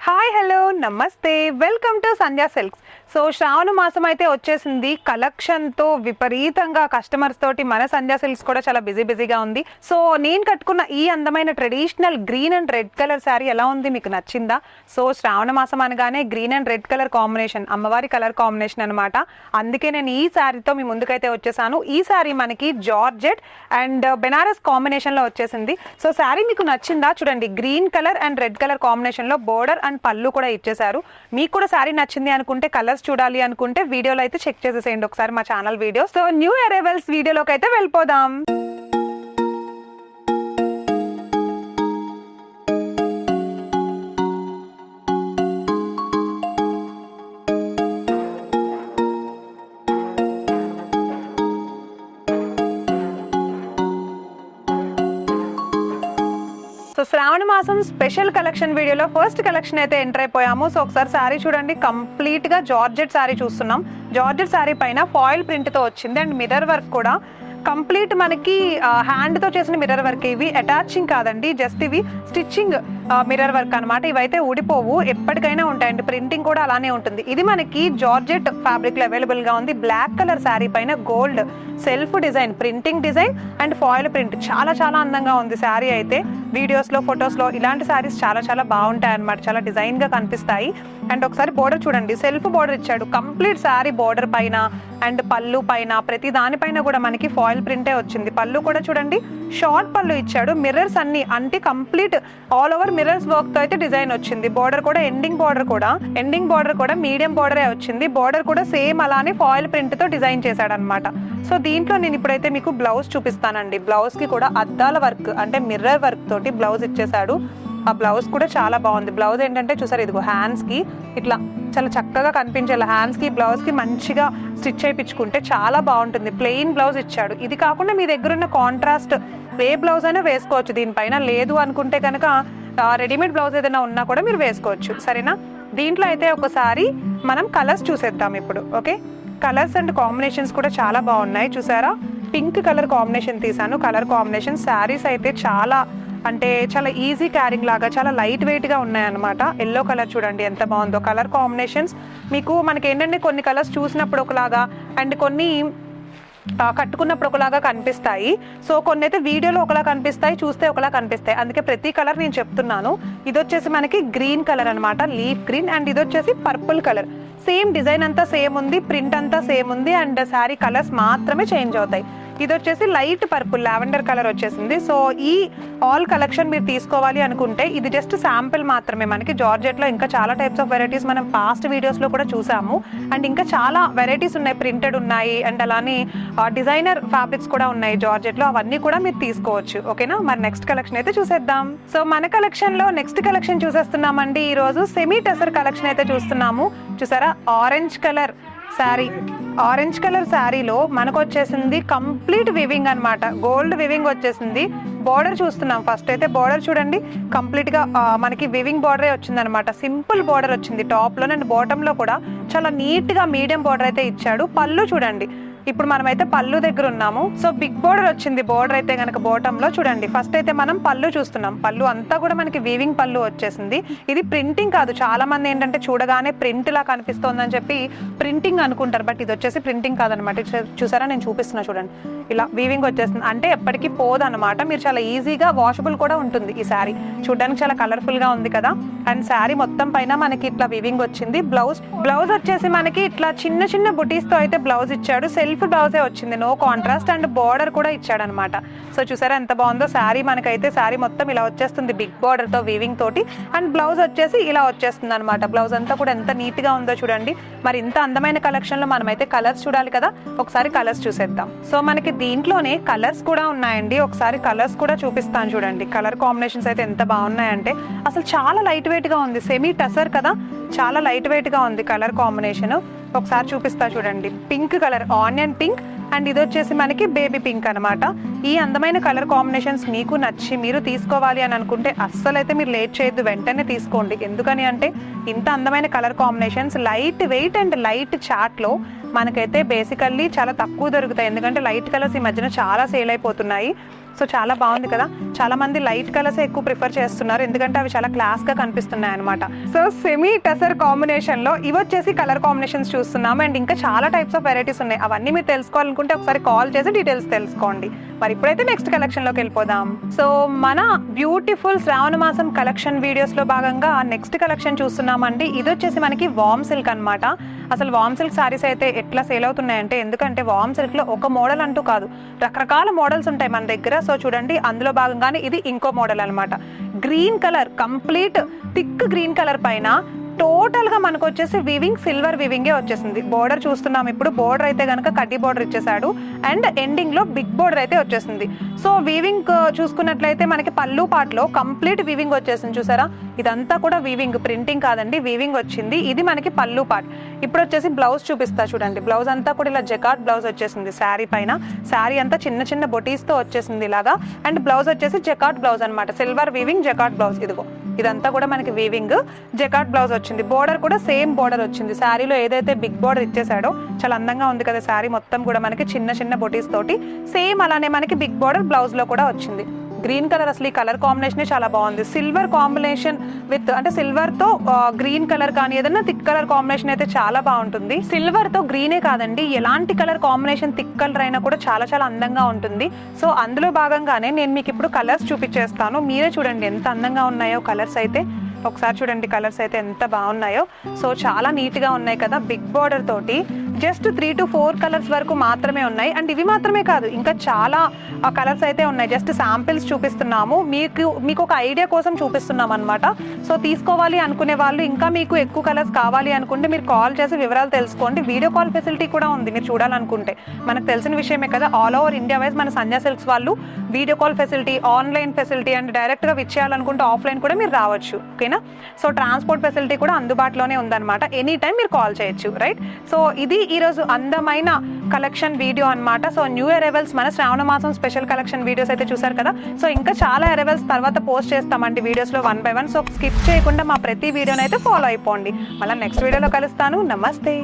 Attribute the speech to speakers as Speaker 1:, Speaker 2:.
Speaker 1: Hi hello నమస్తే welcome to Sandhya silks. So శ్రావణ మాసం అయితే వచ్చేసింది. కలెక్షన్తో విపరీతంగా కస్టమర్స్ తోటి మన సంధ్యా సిల్క్స్ కూడా చాలా బిజీగా ఉంది. సో నేను కట్టుకున్న ఈ అందమైన traditional green and red colour sari ఎలా ఉంది, మీకు నచ్చిందా? సో శ్రావణ మాసం అనగానే green and red colour combination, అమ్మవారి కలర్ కాంబినేషన్ అనమాట. అందుకే నేను ఈ శారీతో మీ ముందుకైతే వచ్చేసాను. ఈ శారీ మనకి జార్జెట్ అండ్ బెనారస్ కాంబినేషన్లో వచ్చేసింది. సో శారీ మీకు నచ్చిందా? చూడండి, green colour and red colour కాంబినేషన్లో బోర్డర్ అండ్ పళ్ళు కూడా ఇచ్చేసారు. మీకు కూడా శారీ నచ్చింది అనుకుంటే, కలర్స్ చూడాలి అనుకుంటే వీడియోలో అయితే చెక్ చేసేసేయండి ఒకసారి మా channel video. So new arrivals వీడియోలోకి అయితే వెళ్ళిపోదాం. సో శ్రావణ మాసం స్పెషల్ కలెక్షన్ వీడియోలో ఫస్ట్ కలెక్షన్ అయితే ఎంటర్ అయిపోయాము. సో ఒకసారి శారీ చూడండి, కంప్లీట్ గా జార్జెట్ శారీ చూస్తున్నాం. జార్జెట్ శారీ పైన ఫాయిల్ ప్రింట్ తో వచ్చింది అండ్ మిర్రర్ వర్క్ కూడా కంప్లీట్ మనకి హ్యాండ్ తో చేసిన మిర్రర్ వర్క్. ఇవి అటాచింగ్ కాదండి, జస్ట్ ఇవి స్టిచ్చింగ్ మిర్రర్ వర్క్ అనమాట. ఇవైతే ఊడిపోవు, ఎప్పటికైనా ఉంటాయండి. ప్రింటింగ్ కూడా అలానే ఉంటుంది. ఇది మనకి జార్జెట్ ఫ్యాబ్రిక్ లో అవైలబుల్ గా ఉంది. బ్లాక్ కలర్ శారీ పైన gold self design, printing design and foil print. చాలా అందంగా ఉంది శారీ అయితే. వీడియోస్ లో ఫొటోస్ లో ఇలాంటి శారీస్ చాలా బాగుంటాయి అనమాట, చాలా డిజైన్ గా కనిపిస్తాయి. అండ్ ఒకసారి బోర్డర్ చూడండి, సెల్ఫ్ బోర్డర్ ఇచ్చాడు. కంప్లీట్ శారీ బోర్డర్ పైన అండ్ పళ్ళు పైన ప్రతి దానిపైన కూడా మనకి ఫాయిల్ ప్రింటే వచ్చింది. పళ్ళు కూడా చూడండి, షార్ట్ పళ్ళు ఇచ్చాడు. మిర్రర్స్ అన్ని అంటే complete all over mirrors work తో అయితే డిజైన్ వచ్చింది. బోర్డర్ కూడా ఎండింగ్ బోర్డర్ కూడా మీడియం బోర్డరే వచ్చింది. బోర్డర్ కూడా సేమ్ అలానే ఫాయిల్ ప్రింట్ తో డిజైన్ చేశాడు అనమాట. సో దీంట్లో నేను ఇప్పుడైతే మీకు బ్లౌజ్ చూపిస్తానండి. బ్లౌజ్ కి కూడా అద్దాల వర్క్ అంటే మిర్రర్ వర్క్ తోటి బ్లౌజ్ ఇచ్చేసాడు. ఆ బ్లౌజ్ కూడా చాలా బాగుంది. బ్లౌజ్ ఏంటంటే చూసారు, ఇదిగో హ్యాండ్స్ కి ఇట్లా చాలా చక్కగా కనిపించేలా హ్యాండ్స్ కి బ్లౌజ్ కి మంచిగా స్టిచ్ చేయించుకుంటే చాలా బాగుంటుంది. ప్లెయిన్ బ్లౌజ్ ఇచ్చాడు. ఇది కాకుండా మీ దగ్గర ఉన్న కాంట్రాస్ట్ ఏ బ్లౌజ్ అయినా వేసుకోవచ్చు దీనిపైన. లేదు అనుకుంటే కనుక రెడీమేడ్ బ్లౌజ్ ఏదైనా ఉన్నా కూడా మీరు వేసుకోవచ్చు, సరేనా? దీంట్లో అయితే ఒకసారి మనం కలర్స్ చూసేద్దాం ఇప్పుడు. ఓకే, కలర్స్ అండ్ కాంబినేషన్స్ కూడా చాలా బాగున్నాయి. చూసారా, పింక్ కలర్ కాంబినేషన్ తీసాను. కలర్ కాంబినేషన్ శారీస్ అయితే చాలా ఈజీ క్యారింగ్ లాగా చాలా లైట్ వెయిట్ గా ఉన్నాయి అనమాట. ఎల్లో కలర్ చూడండి ఎంత బాగుందో. కలర్ కాంబినేషన్స్ మీకు మనకి ఏంటంటే కొన్ని కలర్స్ చూసినప్పుడు ఒకలాగా అండ్ కొన్ని కట్టుకున్నప్పుడు ఒకలాగా కనిపిస్తాయి. సో కొన్ని అయితే వీడియోలో ఒకలా కనిపిస్తాయి, చూస్తే ఒకలా కనిపిస్తాయి. అందుకే ప్రతి కలర్ నేను చెప్తున్నాను. ఇది వచ్చేసి మనకి గ్రీన్ కలర్ అనమాట, లీఫ్ గ్రీన్. అండ్ ఇది వచ్చేసి పర్పుల్ కలర్. సేమ్ డిజైన్ అంతా సేమ్ ఉంది, ప్రింట్ అంతా సేమ్ ఉంది అండ్ శారీ కలర్స్ మాత్రమే చేంజ్ అవుతాయి. ఇది వచ్చేసి లైట్ పర్పుల్ లావెండర్ కలర్ వచ్చేసింది. సో ఈ ఆల్ కలెక్షన్ మీరు తీసుకోవాలి అనుకుంటే ఇది జస్ట్ శాంపిల్ మాత్రమే. మనకి జార్జెట్ లో ఇంకా చాలా టైప్స్ ఆఫ్ వెరైటీస్ మనం పాస్ట్ వీడియోస్ లో కూడా చూసాము. అండ్ ఇంకా చాలా వెరైటీస్ ఉన్నాయి, ప్రింటెడ్ ఉన్నాయి అండ్ అలానే డిజైనర్ ఫ్యాబ్రిక్స్ కూడా ఉన్నాయి జార్జెట్ లో. అవన్నీ కూడా మీరు తీసుకోవచ్చు. ఓకేనా, మరి నెక్స్ట్ కలెక్షన్ అయితే చూసేద్దాం. సో మన కలెక్షన్ లో నెక్స్ట్ కలెక్షన్ చూసేస్తున్నామండి. ఈ రోజు సెమీ టెసర్ కలెక్షన్ అయితే చూస్తున్నాము. చూసారా, orange colour sari. Orange colour శారీలో మనకు వచ్చేసింది కంప్లీట్ వివింగ్ అనమాట. గోల్డ్ వివింగ్ వచ్చేసింది. బోర్డర్ చూస్తున్నాం. ఫస్ట్ అయితే బోర్డర్ చూడండి, కంప్లీట్ గా మనకి వివింగ్ బోర్డరే వచ్చింది అనమాట. సింపుల్ బోర్డర్ వచ్చింది టాప్ లో అండ్ బాటమ్ లో కూడా చాలా నీట్ గా మీడియం బోర్డర్ అయితే ఇచ్చాడు. పళ్ళు చూడండి, ఇప్పుడు మనమైతే పళ్ళు దగ్గర ఉన్నాము. సో బిగ్ బోర్డర్ వచ్చింది బోర్డర్ అయితే కనుక బాటమ్ లో. చూడండి, ఫస్ట్ అయితే మనం పళ్ళు చూస్తున్నాం. పళ్ళు అంతా కూడా మనకి వీవింగ్ పళ్ళు వచ్చేసింది. ఇది ప్రింటింగ్ కాదు. చాలా మంది ఏంటంటే చూడగానే ప్రింట్ లా కనిపిస్తోందని చెప్పి ప్రింటింగ్ అనుకుంటారు, బట్ ఇది వచ్చేసి ప్రింటింగ్ కాదనమాట. చూసారా, నేను చూపిస్తున్నా చూడండి, ఇలా వీవింగ్ వచ్చేస్తుంది. అంటే ఎప్పటికీ పోదనమాట. మీరు చాలా ఈజీగా వాషబుల్ కూడా ఉంటుంది. ఈ శారీ చూడడానికి చాలా కలర్ఫుల్ గా ఉంది కదా. అండ్ శారీ మొత్తం పైన మనకి ఇట్లా వీవింగ్ వచ్చింది. బ్లౌజ్ వచ్చేసి మనకి ఇట్లా చిన్న బుటీస్ తో అయితే బ్లౌజ్ ఇచ్చాడు. సెల్ఫ్ బ్లౌజే వచ్చింది, నో కాంట్రాస్ట్ అండ్ బోర్డర్ కూడా ఇచ్చాడు అనమాట. సో చూసారా ఎంత బాగుందో శారీ. మనకైతే శారీ మొత్తం ఇలా వచ్చేస్తుంది బిగ్ బోర్డర్ తో వీవింగ్ తోటి. అండ్ బ్లౌజ్ వచ్చేసి ఇలా వచ్చేస్తుంది అనమాట. బ్లౌజ్ అంతా కూడా ఎంత నీట్ గా ఉందో చూడండి. మరి ఇంత అందమైన కలెక్షన్ లో మనమైతే కలర్స్ చూడాలి కదా, ఒకసారి కలర్స్ చూసేద్దాం. సో మనకి దీంట్లోనే కలర్స్ కూడా ఉన్నాయండి. ఒకసారి కలర్స్ కూడా చూపిస్తాను చూడండి. కలర్ కాంబినేషన్స్ అయితే ఎంత బాగున్నాయంటే అసలు చాలా లైట్ వెయిట్ గా ఉంది. సెమీ టసర్ కదా, చాలా లైట్ వెయిట్ గా ఉంది కలర్ కాంబినేషన్. ఒకసారి చూపిస్తా చూడండి. Pink colour, onion pink and ఇది వచ్చేసి మనకి బేబీ పింక్ అనమాట. ఈ అందమైన కలర్ కాంబినేషన్స్ మీకు నచ్చి మీరు తీసుకోవాలి అని అనుకుంటే అస్సలైతే మీరు లేట్ చేయొద్దు, వెంటనే తీసుకోండి. ఎందుకని అంటే ఇంత అందమైన colour combinations light weight and light chat లో మనకైతే బేసికల్లీ చాలా తక్కువ దొరుకుతాయి. ఎందుకంటే లైట్ కలర్స్ ఈ మధ్యన చాలా సేల్ అయిపోతున్నాయి. సో చాలా బాగుంది కదా, చాలా మంది లైట్ కలర్స్ ఎక్కువ ప్రిఫర్ చేస్తున్నారు ఎందుకంటే అవి చాలా క్లాస్ గా కనిపిస్తున్నాయి అనమాట. సో సెమీ టసర్ కాంబినేషన్ లో ఇవి వచ్చేసి కలర్ కాంబినేషన్స్ చూస్తున్నాము. అండ్ ఇంకా చాలా టైప్స్ ఆఫ్ వెరైటీస్ ఉన్నాయి, అవన్నీ మీరు తెలుసుకోవాలనుకుంటే ఒకసారి కాల్ చేసి డీటెయిల్స్ తెలుసుకోండి. మరి ఇప్పుడైతే నెక్స్ట్ కలెక్షన్ లోకి వెళ్ళిపోదాం. సో మన బ్యూటిఫుల్ శ్రావణ మాసం కలెక్షన్ వీడియోస్ లో భాగంగా నెక్స్ట్ కలెక్షన్ చూస్తున్నామండి. ఇది వచ్చేసి మనకి వామ్ సిల్క్ అన్నమాట. అసలు వామ్ సిల్క్ సారీస్ అయితే ఎట్లా సేల్ అవుతున్నాయంటే, ఎందుకంటే వామ్ సిల్క్ లో ఒక మోడల్ అంటూ కాదు, రకరకాల మోడల్స్ ఉంటాయి మన దగ్గర. సో చూడండి, అందులో భాగంగానే ఇది ఇంకో మోడల్ అన్నమాట. Green colour, complete thick green colour పైన టోటల్ గా మనకు వచ్చేసి వీవింగ్ సిల్వర్ వీవింగే వచ్చేసింది. బోర్డర్ చూస్తున్నాం ఇప్పుడు, బోర్డర్ అయితే కనుక కడ్డీ బోర్డర్ ఇచ్చేసాడు అండ్ ఎండింగ్ లో బిగ్ బోర్డర్ అయితే వచ్చేసింది. సో వీవింగ్ చూసుకున్నట్లయితే మనకి పళ్ళు పాటలో కంప్లీట్ వీవింగ్ వచ్చేసింది. చూసారా, ఇదంతా కూడా వీవింగ్, ప్రింటింగ్ కాదండి, వీవింగ్ వచ్చింది. ఇది మనకి పళ్ళు పార్ట్. ఇప్పుడు వచ్చేసి బ్లౌజ్ చూపిస్తా చూడండి. బ్లౌజ్ అంతా కూడా ఇలా జకాట్ బ్లౌజ్ వచ్చేసింది శారీ పైన. శారీ అంతా చిన్న చిన్న బొటీస్ తో వచ్చేసింది ఇలాగా. అండ్ బ్లౌజ్ వచ్చేసి జకాట్ బ్లౌజ్ అనమాట, సిల్వర్ వీవింగ్ జకాట్ బ్లౌజ్. ఇదిగో ఇదంతా కూడా మనకి వీవింగ్ జకాట్ బ్లౌజ్ వచ్చింది. బోర్డర్ కూడా సేమ్ బోర్డర్ వచ్చింది. శారీలో ఏదైతే బిగ్ బోర్డర్ ఇచ్చేసాడో చాలా అందంగా ఉంది కదా శారీ మొత్తం కూడా మనకి చిన్న చిన్న బొటీస్ తోటి. సేమ్ అలానే మనకి బిగ్ బోర్డర్ బ్లౌజ్ లో కూడా వచ్చింది. గ్రీన్ కలర్, అసలు ఈ కలర్ కాంబినేషన్ చాలా బాగుంది. సిల్వర్ కాంబినేషన్ విత్, అంటే సిల్వర్ తో గ్రీన్ కలర్ కానీ ఏదైనా థిక్ కలర్ కాంబినేషన్ అయితే చాలా బాగుంటుంది. సిల్వర్ తో గ్రీనే కాదండి, ఎలాంటి కలర్ కాంబినేషన్ థిక్ కలర్ అయినా కూడా చాలా చాలా అందంగా ఉంటుంది. సో అందులో భాగంగానే నేను మీకు ఇప్పుడు కలర్స్ చూపించేస్తాను. మీరే చూడండి ఎంత అందంగా ఉన్నాయో కలర్స్ అయితే. ఒకసారి చూడండి కలర్స్ అయితే ఎంత బాగున్నాయో. సో చాలా నీట్ గా ఉన్నాయి కదా, బిగ్ బోర్డర్ తోటి. జస్ట్ 3 to 4 కలర్స్ వరకు మాత్రమే ఉన్నాయి. అండ్ ఇవి మాత్రమే కాదు, ఇంకా చాలా కలర్స్ అయితే ఉన్నాయి. జస్ట్ శాంపిల్స్ చూపిస్తున్నాము, మీకు ఒక ఐడియా కోసం చూపిస్తున్నాం అనమాట. సో తీసుకోవాలి అనుకునే వాళ్ళు, ఇంకా మీకు ఎక్కువ కలర్స్ కావాలి అనుకుంటే మీరు కాల్ చేసి వివరాలు తెలుసుకోండి. వీడియో కాల్ ఫెసిలిటీ కూడా ఉంది మీరు చూడాలనుకుంటే. మనకు తెలిసిన విషయమే కదా, ఆల్ ఓవర్ ఇండియా వైజ్ మన సంధ్యా సిల్క్స్ వాళ్ళు video call facility, online facility and direct గా విచ్చేయాలనుకుంటే ఆఫ్లైన్ కూడా మీరు రావచ్చు. ఓకేనా? సో ట్రాన్స్పోర్ట్ ఫెసిలిటీ కూడా అందుబాటులోనే ఉందన్నమాట. ఎనీ టైం మీరు కాల్ చేయొచ్చు, రైట్? సో ఇది ఈ రోజు అందమైన కలెక్షన్ వీడియో అన్నమాట. సో న్యూ అరైవల్స్, మన శ్రావణ మాసం స్పెషల్ కలెక్షన్ వీడియోస్ అయితే చూసారు కదా. సో ఇంకా చాలా అరైవల్స్ తర్వాత పోస్ట్ చేస్తామండి వీడియోస్ లో 1 by 1. సో స్కిప్ చేయకుండా మా ప్రతి వీడియోని అయితే ఫాలో అయిపోండి. మళ్ళీ నెక్స్ట్ వీడియోలో కలుస్తాను. నమస్తే.